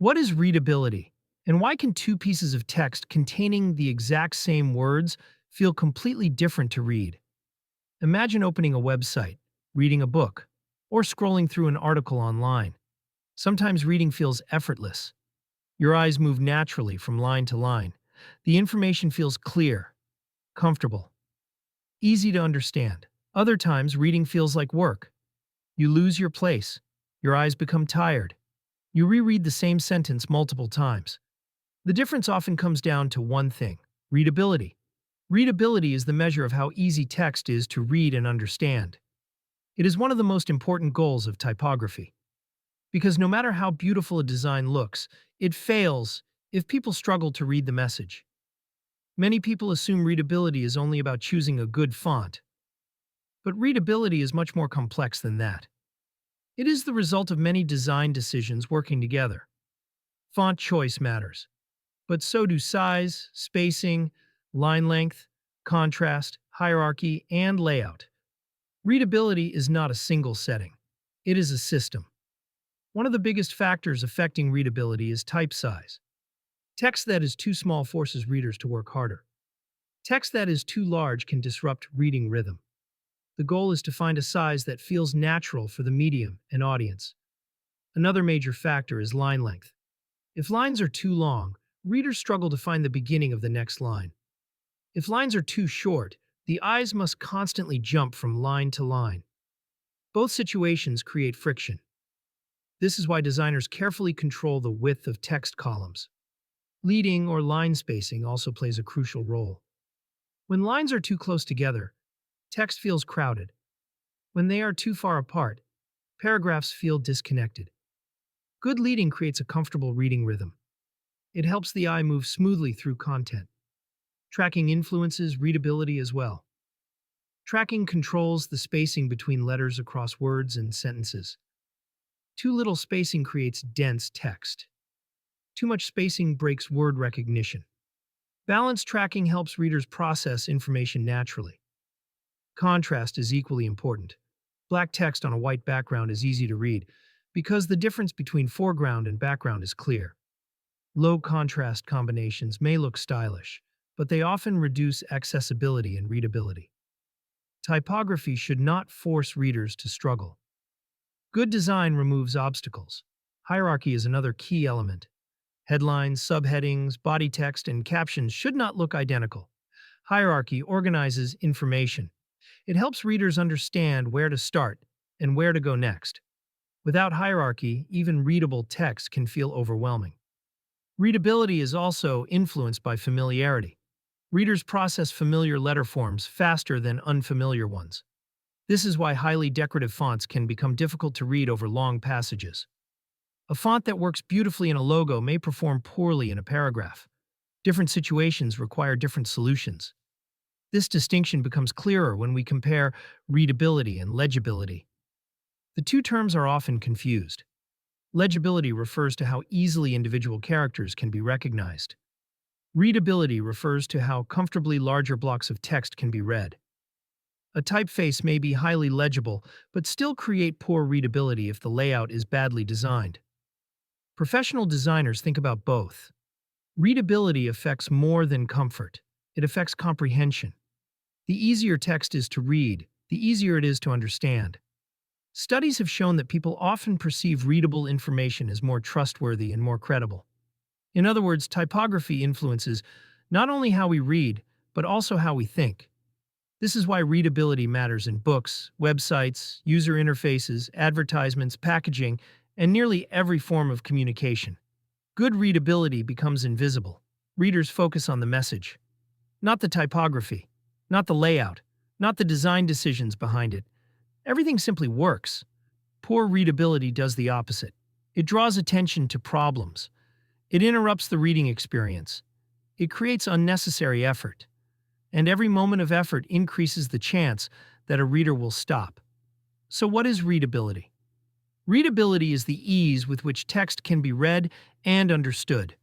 What is readability? And why can two pieces of text containing the exact same words feel completely different to read? Imagine opening a website, reading a book, or scrolling through an article online. Sometimes reading feels effortless. Your eyes move naturally from line to line. The information feels clear, comfortable, easy to understand. Other times, reading feels like work. You lose your place. Your eyes become tired. You reread the same sentence multiple times. The difference often comes down to one thing: readability. Readability is the measure of how easy text is to read and understand. It is one of the most important goals of typography. Because no matter how beautiful a design looks, it fails if people struggle to read the message. Many people assume readability is only about choosing a good font. But readability is much more complex than that. It is the result of many design decisions working together. Font choice matters, but so do size, spacing, line length, contrast, hierarchy, and layout. Readability is not a single setting. It is a system. One of the biggest factors affecting readability is type size. Text that is too small forces readers to work harder. Text that is too large can disrupt reading rhythm. The goal is to find a size that feels natural for the medium and audience. Another major factor is line length. If lines are too long, readers struggle to find the beginning of the next line. If lines are too short, the eyes must constantly jump from line to line. Both situations create friction. This is why designers carefully control the width of text columns. Leading or line spacing also plays a crucial role. When lines are too close together, text feels crowded. When they are too far apart, paragraphs feel disconnected. Good leading creates a comfortable reading rhythm. It helps the eye move smoothly through content. Tracking influences readability as well. Tracking controls the spacing between letters across words and sentences. Too little spacing creates dense text. Too much spacing breaks word recognition. Balanced tracking helps readers process information naturally. Contrast is equally important. Black text on a white background is easy to read because the difference between foreground and background is clear. Low contrast combinations may look stylish, but they often reduce accessibility and readability. Typography should not force readers to struggle. Good design removes obstacles. Hierarchy is another key element. Headlines, subheadings, body text, and captions should not look identical. Hierarchy organizes information. It helps readers understand where to start and where to go next. Without hierarchy, even readable text can feel overwhelming. Readability is also influenced by familiarity. Readers process familiar letter forms faster than unfamiliar ones. This is why highly decorative fonts can become difficult to read over long passages. A font that works beautifully in a logo may perform poorly in a paragraph. Different situations require different solutions. This distinction becomes clearer when we compare readability and legibility. The two terms are often confused. Legibility refers to how easily individual characters can be recognized. Readability refers to how comfortably larger blocks of text can be read. A typeface may be highly legible, but still create poor readability if the layout is badly designed. Professional designers think about both. Readability affects more than comfort. It affects comprehension. The easier text is to read, the easier it is to understand. Studies have shown that people often perceive readable information as more trustworthy and more credible. In other words, typography influences not only how we read, but also how we think. This is why readability matters in books, websites, user interfaces, advertisements, packaging, and nearly every form of communication. Good readability becomes invisible. Readers focus on the message, not the typography, not the layout, not the design decisions behind it. Everything simply works. Poor readability does the opposite. It draws attention to problems. It interrupts the reading experience. It creates unnecessary effort. And every moment of effort increases the chance that a reader will stop. So what is readability? Readability is the ease with which text can be read and understood.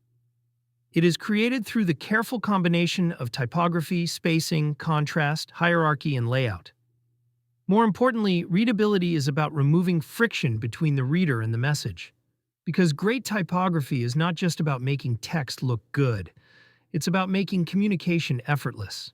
It is created through the careful combination of typography, spacing, contrast, hierarchy, and layout. More importantly, readability is about removing friction between the reader and the message. Because great typography is not just about making text look good, it's about making communication effortless.